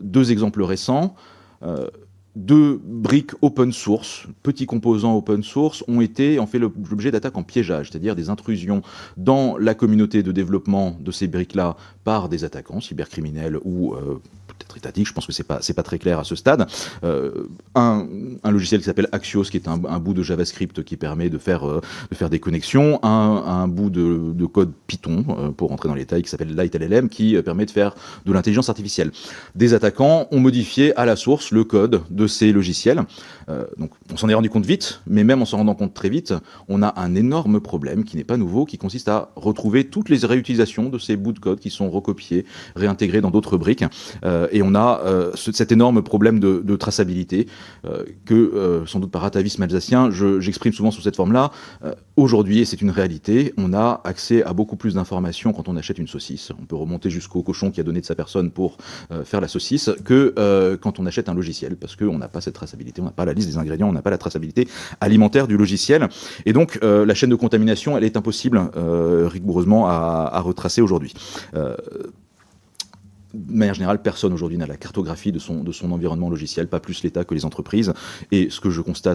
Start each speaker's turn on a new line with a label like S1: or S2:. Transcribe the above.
S1: Deux exemples récents. Deux briques open source, petits composants open source, ont fait l'objet d'attaques en piégeage, c'est-à-dire des intrusions dans la communauté de développement de ces briques-là par des attaquants cybercriminels ou peut-être étatiques, je pense que c'est pas très clair à ce stade. Un logiciel qui s'appelle Axios, qui est un bout de JavaScript qui permet de faire des connexions, un bout de code Python, pour rentrer dans les détails, qui s'appelle LightLLM, qui permet de faire de l'intelligence artificielle. Des attaquants ont modifié à la source le code de ces logiciels. Donc on s'en est rendu compte vite, mais même en s'en rendant compte très vite, on a un énorme problème qui n'est pas nouveau, qui consiste à retrouver toutes les réutilisations de ces bouts de code qui sont recopiés, réintégrés dans d'autres briques. Et on a cet énorme problème de traçabilité que, sans doute par atavisme alsacien, j'exprime souvent sous cette forme-là. Aujourd'hui, et c'est une réalité, on a accès à beaucoup plus d'informations quand on achète une saucisse. On peut remonter jusqu'au cochon qui a donné de sa personne pour faire la saucisse, que quand on achète un logiciel, parce qu'on n'a pas cette traçabilité, on n'a pas la liste des ingrédients, on n'a pas la traçabilité alimentaire du logiciel. Et donc, la chaîne de contamination, elle est impossible rigoureusement à retracer aujourd'hui. De manière générale, personne aujourd'hui n'a la cartographie de son environnement logiciel, pas plus l'État que les entreprises. Et ce que je constate